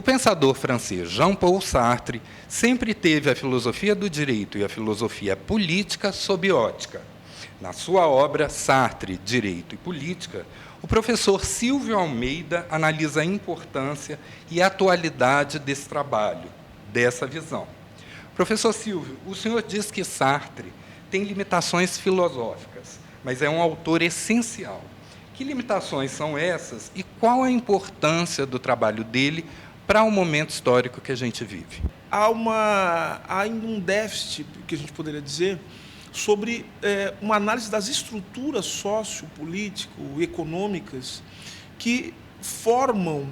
O pensador francês Jean-Paul Sartre sempre teve a filosofia do direito e a filosofia política sob ótica. Na sua obra Sartre, Direito e Política, o professor Silvio Almeida analisa a importância e a atualidade desse trabalho, dessa visão. Professor Silvio, o senhor diz que Sartre tem limitações filosóficas, mas é um autor essencial. Que limitações são essas e qual a importância do trabalho dele para o momento histórico que a gente vive? Há ainda um déficit, que a gente poderia dizer, sobre uma análise das estruturas sociopolítico-econômicas que formam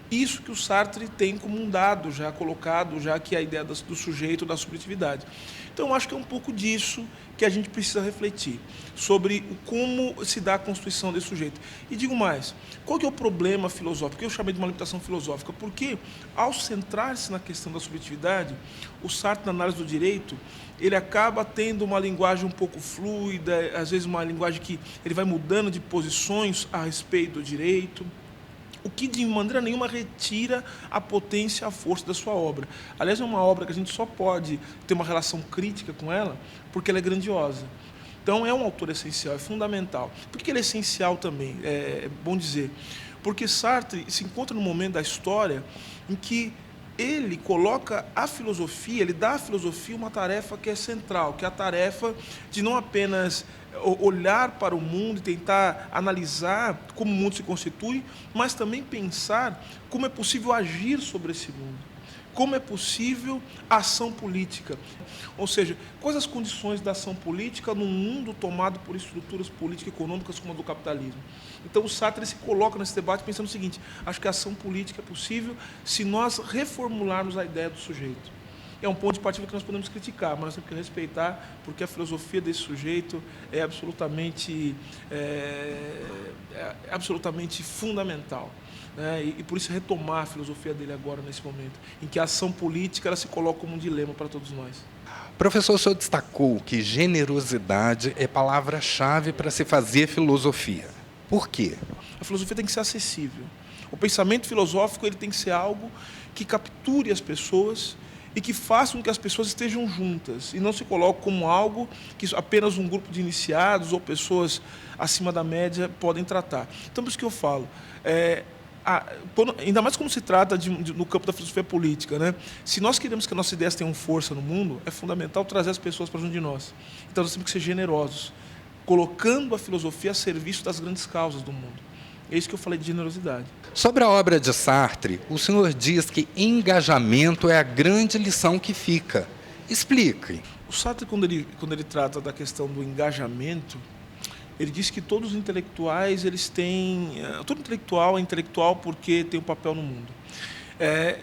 isso que o Sartre tem como um dado já colocado, já que é a ideia do sujeito, da subjetividade. Então, eu acho que é um pouco disso que a gente precisa refletir, sobre como se dá a constituição desse sujeito. E digo mais, qual que é o problema filosófico? Que eu chamei de uma limitação filosófica, porque, ao centrar-se na questão da subjetividade, o Sartre, na análise do direito, ele acaba tendo uma linguagem um pouco fluida, às vezes uma linguagem que ele vai mudando de posições a respeito do direito, o que de maneira nenhuma retira a potência, a força da sua obra. Aliás, é uma obra que a gente só pode ter uma relação crítica com ela porque ela é grandiosa. Então, é um autor essencial, é fundamental. Por que ele é essencial também? É bom dizer. Porque Sartre se encontra num momento da história em que ele coloca a filosofia, ele dá à filosofia uma tarefa que é central, que é a tarefa de não apenas olhar para o mundo e tentar analisar como o mundo se constitui, mas também pensar como é possível agir sobre esse mundo, como é possível a ação política. Ou seja, quais as condições da ação política num mundo tomado por estruturas político-econômicas como a do capitalismo. Então, o Sartre se coloca nesse debate pensando o seguinte: acho que a ação política é possível se nós reformularmos a ideia do sujeito. É um ponto de partida que nós podemos criticar, mas nós temos que respeitar, porque a filosofia desse sujeito é absolutamente fundamental. E por isso retomar a filosofia dele agora, nesse momento, em que a ação política ela se coloca como um dilema para todos nós. Professor, o senhor destacou que generosidade é palavra-chave para se fazer filosofia. Por quê? A filosofia tem que ser acessível. O pensamento filosófico ele tem que ser algo que capture as pessoas e que faça com que as pessoas estejam juntas e não se coloque como algo que apenas um grupo de iniciados ou pessoas acima da média podem tratar. Então, por isso que eu falo, ainda mais quando se trata no campo da filosofia política, né? Se nós queremos que as nossas ideias tenham força no mundo, é fundamental trazer as pessoas para junto de nós. Então, nós temos que ser generosos, colocando a filosofia a serviço das grandes causas do mundo. É isso que eu falei de generosidade. Sobre a obra de Sartre, o senhor diz que engajamento é a grande lição que fica. Explique. O Sartre, quando ele trata da questão do engajamento, ele diz que todos os intelectuais, eles têm... Todo intelectual é intelectual porque tem um papel no mundo.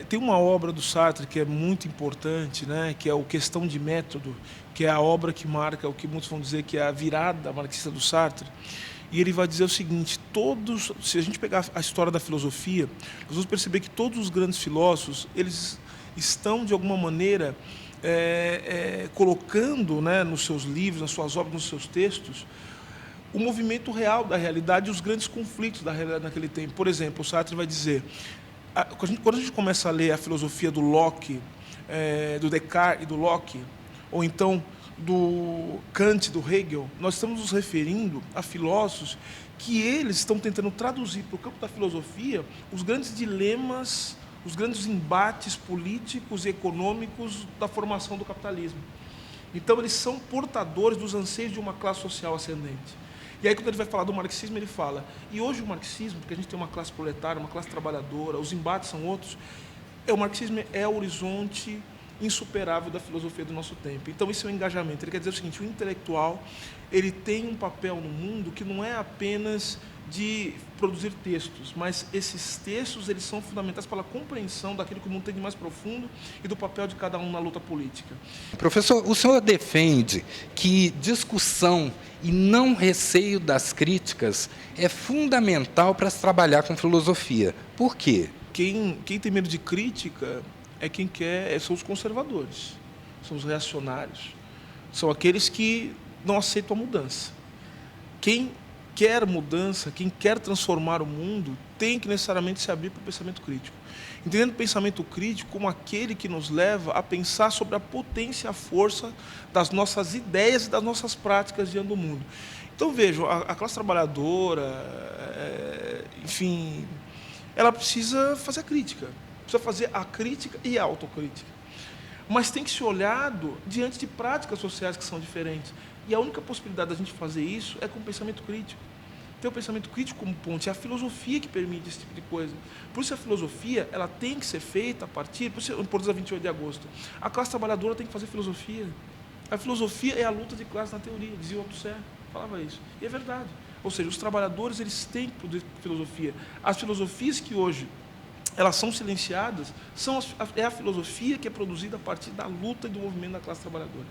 Tem uma obra do Sartre que é muito importante, né, que é o Questão de Método, que é a obra que marca o que muitos vão dizer que é a virada marxista do Sartre. E ele vai dizer o seguinte: se a gente pegar a história da filosofia, nós vamos perceber que todos os grandes filósofos, eles estão, de alguma maneira, colocando, né, nos seus livros, nas suas obras, nos seus textos, o movimento real da realidade e os grandes conflitos da realidade naquele tempo. Por exemplo, o Sartre vai dizer, quando a gente começa a ler a filosofia do Locke, do Descartes e do Locke, ou então do Kant, do Hegel, nós estamos nos referindo a filósofos que eles estão tentando traduzir para o campo da filosofia os grandes dilemas, os grandes embates políticos e econômicos da formação do capitalismo. Então, eles são portadores dos anseios de uma classe social ascendente. E aí, quando ele vai falar do marxismo, ele fala, e hoje o marxismo, porque a gente tem uma classe proletária, uma classe trabalhadora, os embates são outros, o marxismo é o horizonte insuperável da filosofia do nosso tempo. Então, isso é um engajamento. Ele quer dizer o seguinte: o intelectual ele tem um papel no mundo que não é apenas de produzir textos, mas esses textos eles são fundamentais para a compreensão daquilo que o mundo tem de mais profundo e do papel de cada um na luta política. Professor, o senhor defende que discussão e não receio das críticas é fundamental para se trabalhar com filosofia. Por quê? Quem tem medo de crítica é quem são os conservadores, são os reacionários, são aqueles que não aceitam a mudança. Quem quer mudança, quem quer transformar o mundo, tem que necessariamente se abrir para o pensamento crítico. Entendendo o pensamento crítico como aquele que nos leva a pensar sobre a potência e a força das nossas ideias e das nossas práticas diante do mundo. Então, vejo, a classe trabalhadora, enfim, ela precisa fazer a crítica. Precisa fazer a crítica e a autocrítica. Mas tem que ser olhado diante de práticas sociais que são diferentes. E a única possibilidade da gente fazer isso é com o pensamento crítico. Ter o pensamento crítico como ponte, é a filosofia que permite esse tipo de coisa. Por isso a filosofia ela tem que ser feita a partir, por isso, por exemplo, 28 de agosto, a classe trabalhadora tem que fazer filosofia. A filosofia é a luta de classe na teoria, dizia o Althusser, falava isso. E é verdade. Ou seja, os trabalhadores eles têm que produzir filosofia. As filosofias que hoje elas são silenciadas, é a filosofia que é produzida a partir da luta e do movimento da classe trabalhadora.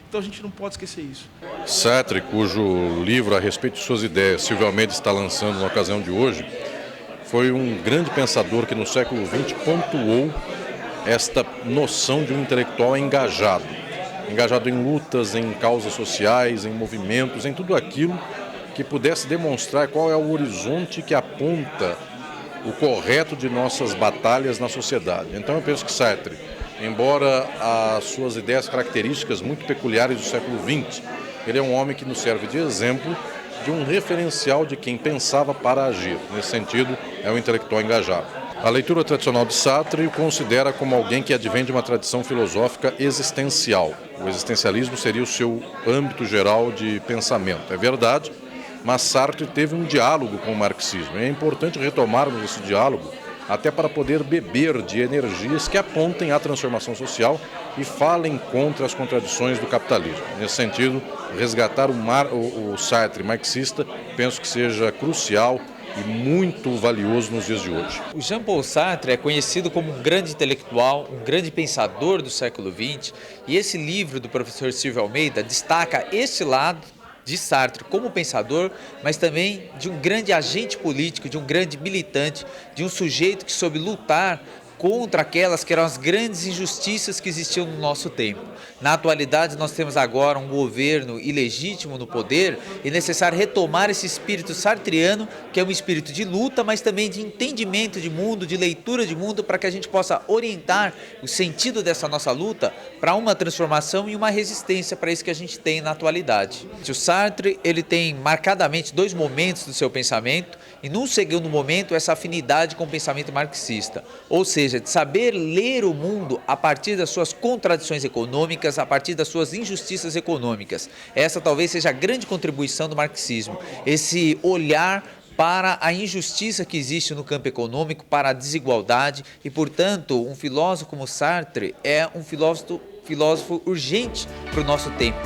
Então a gente não pode esquecer isso. Sartre, cujo livro a respeito de suas ideias Silvio Almeida está lançando na ocasião de hoje, foi um grande pensador que no século XX pontuou esta noção de um intelectual engajado em lutas, em causas sociais, em movimentos, em tudo aquilo que pudesse demonstrar qual é o horizonte que aponta o correto de nossas batalhas na sociedade. Então eu penso que Sartre, embora as suas ideias características muito peculiares do século XX, ele é um homem que nos serve de exemplo, de um referencial de quem pensava para agir. Nesse sentido, é um intelectual engajado. A leitura tradicional de Sartre o considera como alguém que advém de uma tradição filosófica existencial. O existencialismo seria o seu âmbito geral de pensamento. É verdade, mas Sartre teve um diálogo com o marxismo. E é importante retomarmos esse diálogo até para poder beber de energias que apontem a transformação social e falem contra as contradições do capitalismo. Nesse sentido, resgatar o Sartre marxista, penso que seja crucial e muito valioso nos dias de hoje. O Jean-Paul Sartre é conhecido como um grande intelectual, um grande pensador do século XX, e esse livro do professor Silvio Almeida destaca este lado de Sartre como pensador, mas também de um grande agente político, de um grande militante, de um sujeito que soube lutar contra aquelas que eram as grandes injustiças que existiam no nosso tempo. Na atualidade, nós temos agora um governo ilegítimo no poder e é necessário retomar esse espírito sartriano, que é um espírito de luta, mas também de entendimento de mundo, de leitura de mundo, para que a gente possa orientar o sentido dessa nossa luta para uma transformação e uma resistência para isso que a gente tem na atualidade. O Sartre ele tem marcadamente dois momentos do seu pensamento, e num segundo momento essa afinidade com o pensamento marxista, ou seja, de saber ler o mundo a partir das suas contradições econômicas, a partir das suas injustiças econômicas. Essa talvez seja a grande contribuição do marxismo, esse olhar para a injustiça que existe no campo econômico, para a desigualdade e, portanto, um filósofo como Sartre é um filósofo urgente para o nosso tempo.